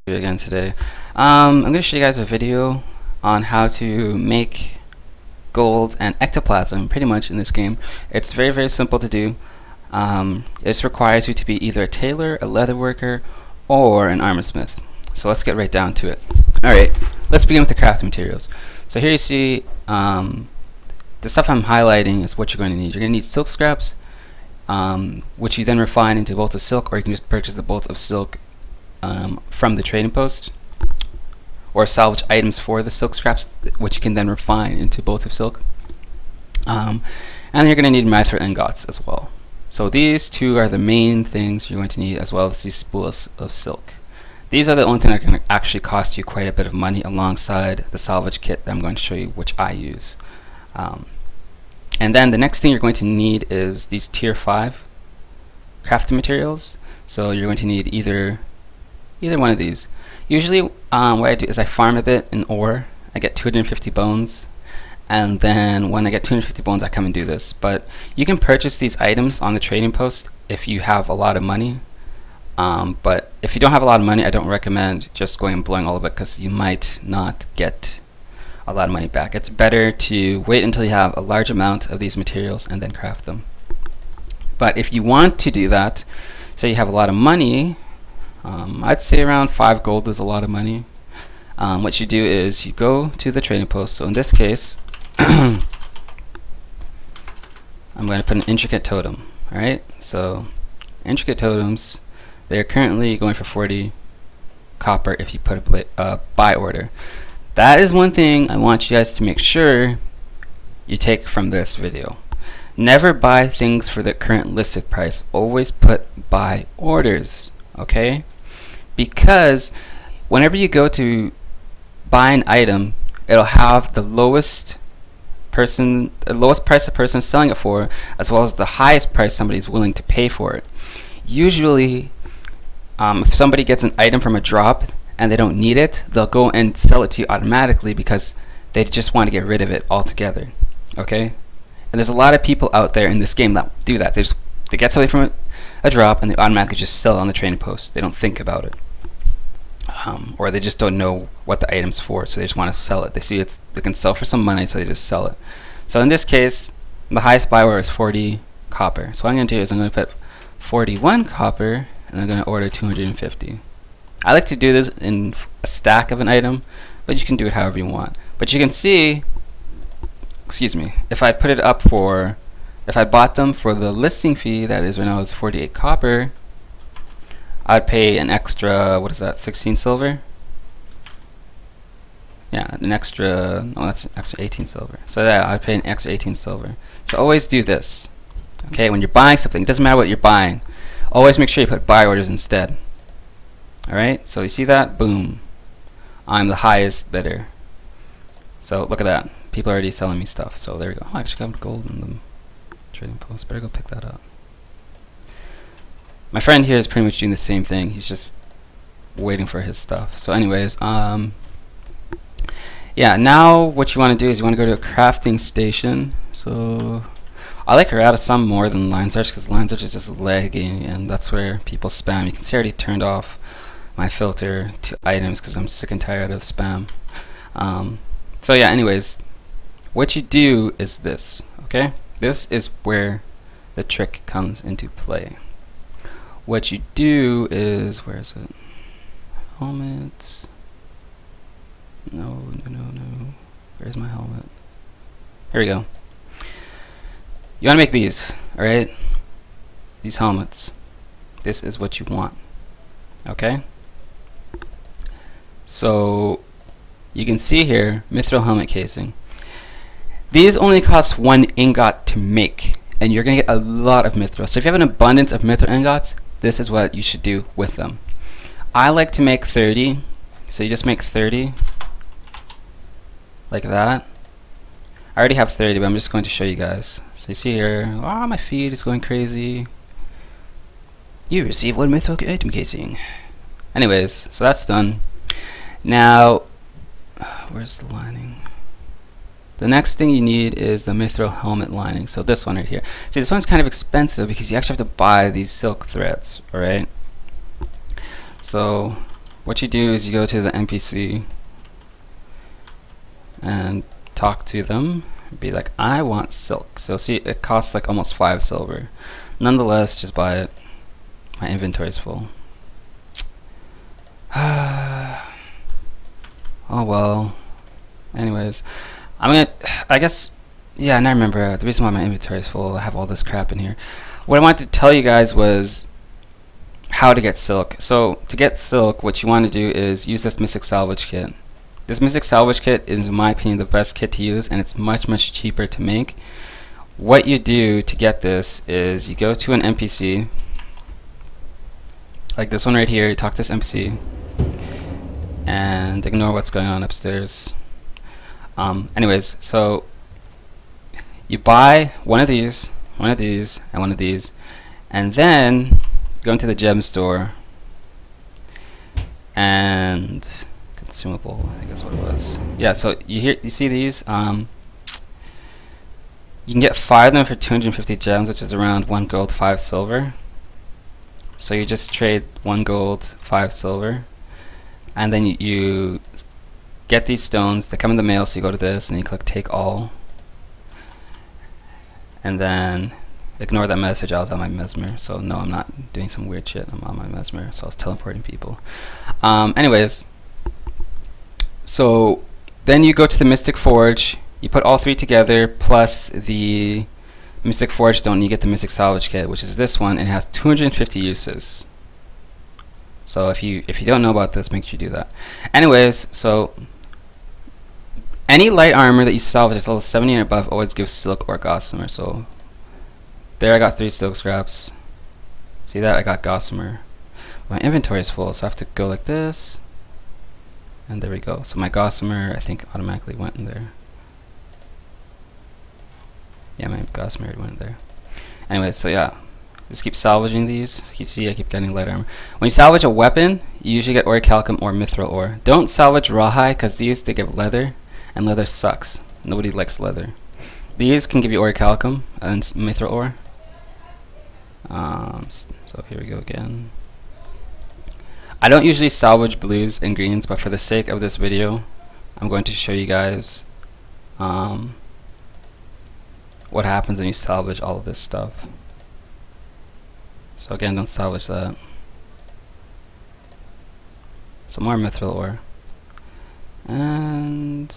Again today. I'm going to show you guys a video on how to make gold and ectoplasm pretty much in this game. It's very, very simple to do. This requires you to be either a tailor, a leatherworker, or an armorsmith. So let's get right down to it. Alright, let's begin with the crafting materials. So here you see the stuff I'm highlighting is what you're going to need. You're going to need silk scraps, which you then refine into bolts of silk, or you can just purchase the bolts of silk from the trading post, or salvage items for the silk scraps, which you can then refine into bolts of silk. And you're going to need mithril ingots as well. So these two are the main things you're going to need, as well as these spools of silk. These are the only things that are going to actually cost you quite a bit of money, alongside the salvage kit that I'm going to show you, which I use. And then the next thing you're going to need is these tier 5 crafting materials. So you're going to need either one of these. Usually what I do is I farm a bit in ore. I get 250 bones, and then when I get 250 bones I come and do this. But you can purchase these items on the trading post if you have a lot of money. But if you don't have a lot of money, I don't recommend just going and blowing all of it, because you might not get a lot of money back. It's better to wait until you have a large amount of these materials and then craft them. But if you want to do that, say you have a lot of money, I'd say around 5 gold is a lot of money. What you do is you go to the trading post. So in this case, I'm going to put an intricate totem. Alright, so intricate totems, they're currently going for 40 copper if you put a buy order. That is one thing I want you guys to make sure you take from this video. Never buy things for the current listed price. Always put buy orders, okay? Because whenever you go to buy an item, it'll have the lowest price the person selling it for, as well as the highest price somebody's willing to pay for it. Usually, if somebody gets an item from a drop and they don't need it, they'll go and sell it to you automatically because they just want to get rid of it altogether. Okay? And there's a lot of people out there in this game that do that. They get something from a drop and they automatically just sell it on the trading post. They don't think about it. Or they just don't know what the item's for, so they just want to sell it. They see they can sell for some money, so they just sell it. So in this case, the highest buy order is 40 copper. So what I'm going to do is I'm going to put 41 copper, and I'm going to order 250. I like to do this in a stack of an item, but you can do it however you want. But you can see, excuse me, if I put it up for, if I bought them for the listing fee, that is right now is 48 copper, I'd pay an extra, what is that, 16 silver? Yeah, an extra, no, that's an extra 18 silver. So yeah, I'd pay an extra 18 silver. So always do this. Okay, when you're buying something, it doesn't matter what you're buying. Always make sure you put buy orders instead. Alright, so you see that? Boom. I'm the highest bidder. So look at that. People are already selling me stuff. So there we go. Oh, I actually got gold in the trading post. Better go pick that up. My friend here is pretty much doing the same thing. He's just waiting for his stuff. So anyways, yeah, now what you want to do is you want to go to a crafting station. So I like Errata some more than line search, because line search is just lagging and that's where people spam. You can see I already turned off my filter to items because I'm sick and tired of spam. So yeah, anyways, what you do is this, okay? This is where the trick comes into play. What you do is, where is it? Helmets. No. Where's my helmet? Here we go. You want to make these, alright? These helmets. This is what you want. Okay? So, you can see here, mithril helmet casing. These only cost 1 ingot to make, and you're going to get a lot of mithril. So if you have an abundance of mithril ingots, this is what you should do with them. I like to make 30, so you just make 30, like that. I already have 30, but I'm just going to show you guys. So you see here, oh, my feed is going crazy. You receive 1 mithril item casing. Anyways, so that's done. Now, where's the lining? The next thing you need is the mithril helmet lining. So this one right here. See, this one's kind of expensive because you actually have to buy these silk threads, alright? So what you do is you go to the NPC and talk to them. Be like, I want silk. So see, it costs like almost 5 silver. Nonetheless, just buy it. My inventory is full. Oh well. Anyways, I guess, yeah, and I remember the reason why my inventory is full. I have all this crap in here. What I wanted to tell you guys was how to get silk. So to get silk, what you want to do is use this Mystic Salvage Kit. This Mystic Salvage Kit is, in my opinion, the best kit to use, and it's much cheaper to make. What you do to get this is you go to an NPC, like this one right here. You talk to this NPC, and ignore what's going on upstairs. Anyways, so you buy one of these, and one of these, and then go into the gem store and consumable, I think that's what it was. Yeah, so you see these, you can get 5 of them for 250 gems, which is around 1 gold, 5 silver. So you just trade 1 gold, 5 silver, and then you get these stones. They come in the mail, so you go to this and you click take all, and then ignore that message. I was on my mesmer, so no, I'm not doing some weird shit. I'm on my mesmer, so I was teleporting people. Anyways, so then you go to the Mystic Forge. You put all 3 together plus the Mystic Forge stone, and you get the Mystic Salvage Kit, which is this one, and it has 250 uses. So if you don't know about this, make sure you do that. Anyways, so any light armor that you salvage is level 70 and above always gives silk or gossamer. So there, I got 3 silk scraps. See that? I got gossamer. My inventory is full, so I have to go like this, and there we go. So my gossamer, I think, automatically went in there. Yeah, my gossamer went there. Anyway, so yeah, just keep salvaging these. You see, I keep getting light armor. When you salvage a weapon, you usually get orichalcum or mithril ore. Don't salvage rawhide, because these, they give leather, and leather sucks. Nobody likes leather. These can give you orichalcum and mithril ore. So here we go again. I don't usually salvage blues and greens, but for the sake of this video, I'm going to show you guys what happens when you salvage all of this stuff. So again, don't salvage that. Some more mithril ore. And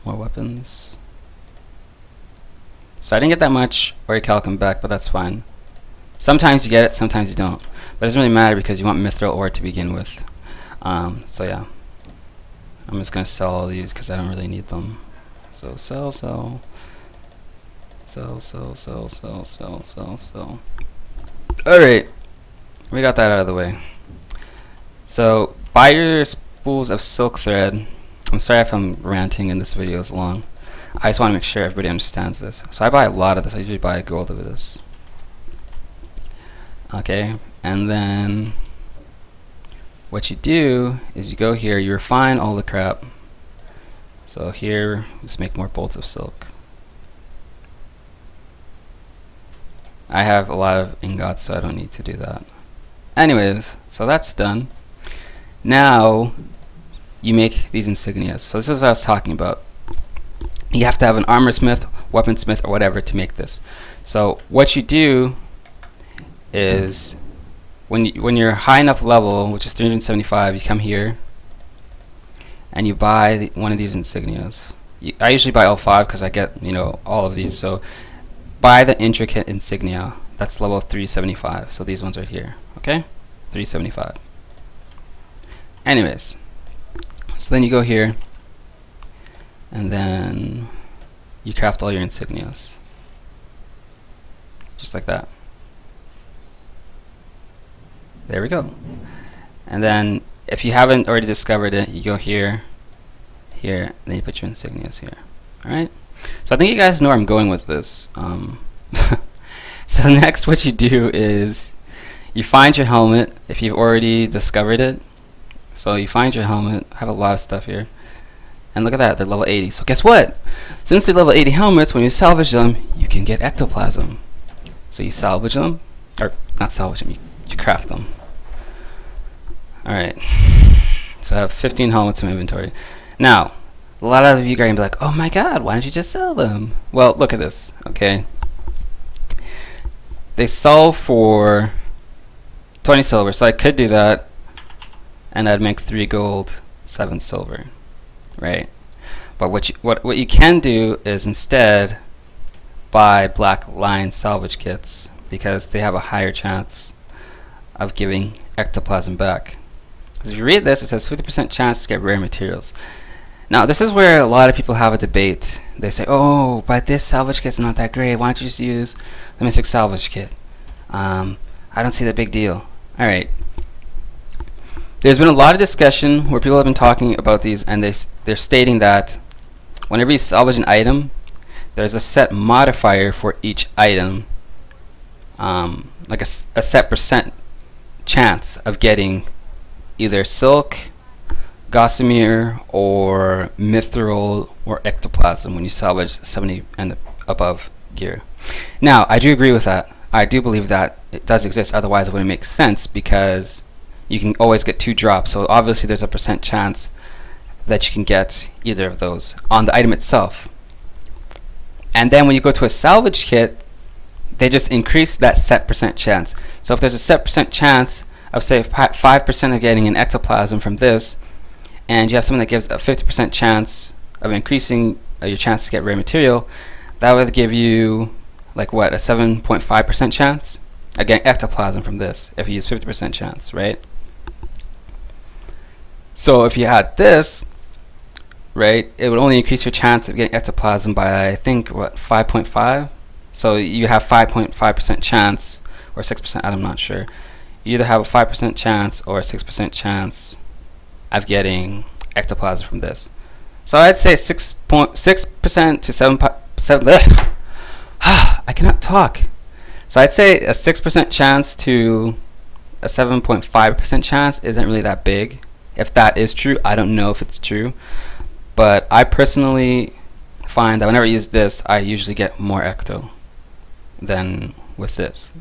more weapons. So I didn't get that much orichalcum back, but that's fine. Sometimes you get it, sometimes you don't. But it doesn't really matter because you want mithril ore to begin with. So yeah. I'm just going to sell all these because I don't really need them. So sell. Alright, we got that out of the way. So buy your spools of silk thread. I'm sorry if I'm ranting and this video is long. I just want to make sure everybody understands this. So I buy a lot of this. I usually buy a gold of this. Okay, and then what you do is you go here, you refine all the crap. So here, just make more bolts of silk. I have a lot of ingots, so I don't need to do that. Anyways, so that's done. Now you make these insignias. So this is what I was talking about. You have to have an armorsmith, weaponsmith, or whatever to make this. So what you do is when you're high enough level, which is 375, you come here and you buy one of these insignias. I usually buy all 5 because I get, you know, all of these. So buy the intricate insignia. That's level 375. So these ones are here. Okay, 375. Anyways, so then you go here and then you craft all your insignias just like that. There we go. And then if you haven't already discovered it, you go here, and then you put your insignias here. Alright? So I think you guys know where I'm going with this. So next what you do is you find your helmet if you've already discovered it. So you find your helmet. I have a lot of stuff here. And look at that, they're level 80. So guess what? Since they're level 80 helmets, when you salvage them, you can get ectoplasm. So you salvage them, or not salvage them, you craft them. Alright, so I have 15 helmets in my inventory. Now, a lot of you are going to be like, oh my god, why don't you just sell them? Well, look at this, okay? They sell for 20 silver, so I could do that, and I'd make 3 gold, 7 silver, right? But what you can do is instead buy black line salvage kits, because they have a higher chance of giving ectoplasm back. Because if you read this, it says 50% chance to get rare materials. Now this is where a lot of people have a debate. They say, oh, but this salvage kit's not that great, why don't you just use the Mystic Salvage Kit? I don't see the big deal. Alright. There's been a lot of discussion where people have been talking about these, and they're stating that whenever you salvage an item, there's a set modifier for each item, like a set percent chance of getting either silk, gossamer, or mithril, or ectoplasm when you salvage 70 and above gear. Now, I do agree with that. I do believe that it does exist, otherwise it wouldn't make sense, because you can always get 2 drops, so obviously there's a percent chance that you can get either of those on the item itself. And then when you go to a salvage kit, they just increase that set percent chance. So if there's a set percent chance of, say, 5% of getting an ectoplasm from this, and you have something that gives a 50% chance of increasing your chance to get rare material, that would give you, like what, a 7.5% chance of getting ectoplasm from this, if you use 50% chance, right? So if you had this, right, it would only increase your chance of getting ectoplasm by, I think, what, 5.5? So you have 5.5% chance, or 6%, I'm not sure. You either have a 5% chance or a 6% chance of getting ectoplasm from this. So I'd say 6% to 7%. I cannot talk. So I'd say a 6% chance to a 7.5% chance isn't really that big. If that is true, I don't know if it's true. But I personally find that whenever I use this, I usually get more ecto than with this.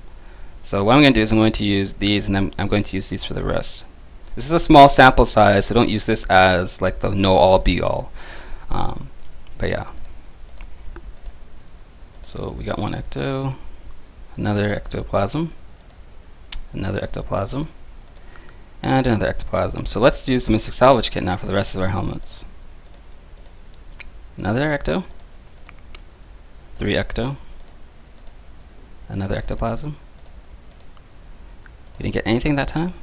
So what I'm going to do is I'm going to use these, and then I'm going to use these for the rest. This is a small sample size, so don't use this as like the know-all be-all. But yeah. So we got 1 ecto, another ectoplasm, another ectoplasm, and another ectoplasm. So let's use the Mystic Salvage Kit now for the rest of our helmets. Another ecto, 3 ecto, another ectoplasm. You didn't get anything that time?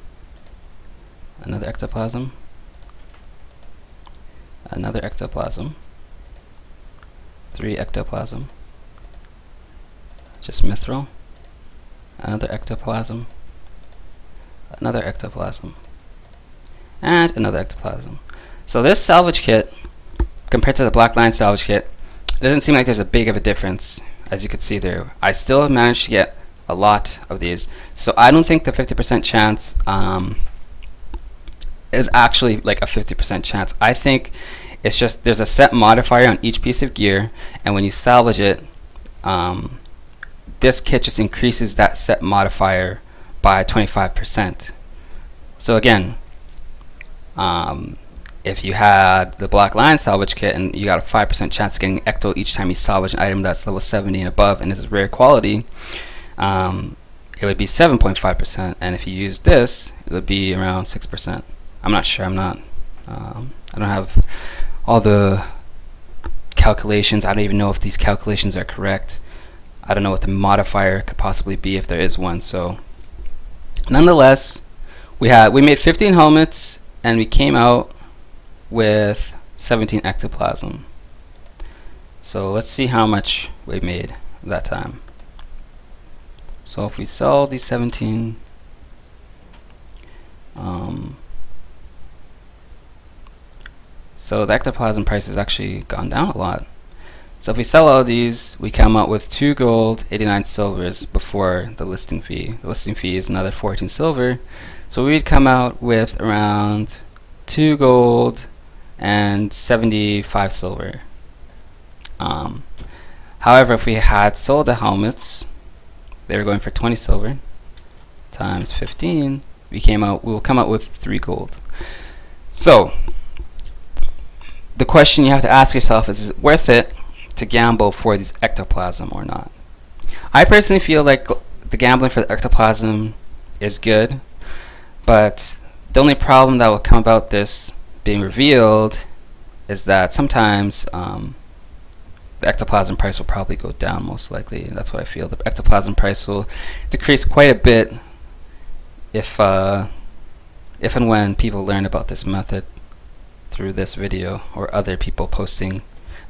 Another ectoplasm, another ectoplasm, 3 ectoplasm, just mithril, another ectoplasm, another ectoplasm, and another ectoplasm. So this salvage kit, compared to the black line salvage kit, it doesn't seem like there's a big of a difference, as you can see there. I still managed to get a lot of these, so I don't think the 50% chance is actually like a 50% chance. I think it's just there's a set modifier on each piece of gear, and when you salvage it, this kit just increases that set modifier by 25%. So again, if you had the black line salvage kit and you got a 5% chance of getting ecto each time you salvage an item that's level 70 and above and is rare quality, it would be 7.5%, and if you use this, it would be around 6%. I'm not sure. I don't have all the calculations. I don't even know if these calculations are correct. I don't know what the modifier could possibly be, if there is one. So nonetheless, we made 15 helmets, and we came out with 17 ectoplasm. So let's see how much we made that time. So if we sell these 17, so the ectoplasm price has actually gone down a lot. So if we sell all of these, we come out with 2 gold, 89 silvers before the listing fee. The listing fee is another 14 silver. So we'd come out with around 2 gold and 75 silver. However, if we had sold the helmets, they were going for 20 silver times 15, we'll come out with 3 gold. So the question you have to ask yourself is it worth it to gamble for these ectoplasm or not? I personally feel like the gambling for the ectoplasm is good, but the only problem that will come about this being revealed is that sometimes the ectoplasm price will probably go down, most likely. That's what I feel. The ectoplasm price will decrease quite a bit if and when people learn about this method through this video or other people posting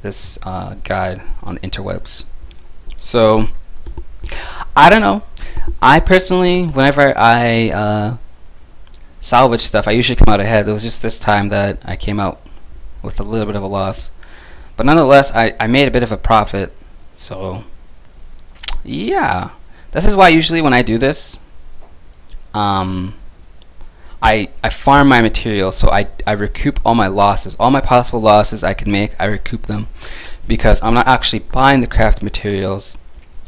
this guide on the interwebs. So I don't know. I personally, whenever I salvage stuff, I usually come out ahead. It was just this time that I came out with a little bit of a loss, but nonetheless I made a bit of a profit. So yeah, this is why usually when I do this, I farm my materials, so I recoup all my losses, all my possible losses I can make. I recoup them because I'm not actually buying the craft materials,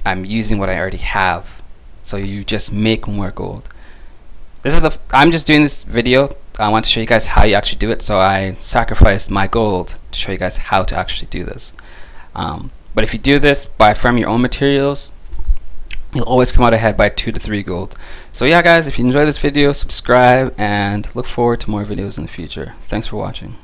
I'm using what I already have. So you just make more gold. This is I'm just doing this video. I want to show you guys how you actually do it, so I sacrificed my gold to show you guys how to actually do this. But if you do this by farming your own materials, you'll always come out ahead by 2 to 3 gold. So yeah guys, if you enjoyed this video, subscribe and look forward to more videos in the future. Thanks for watching.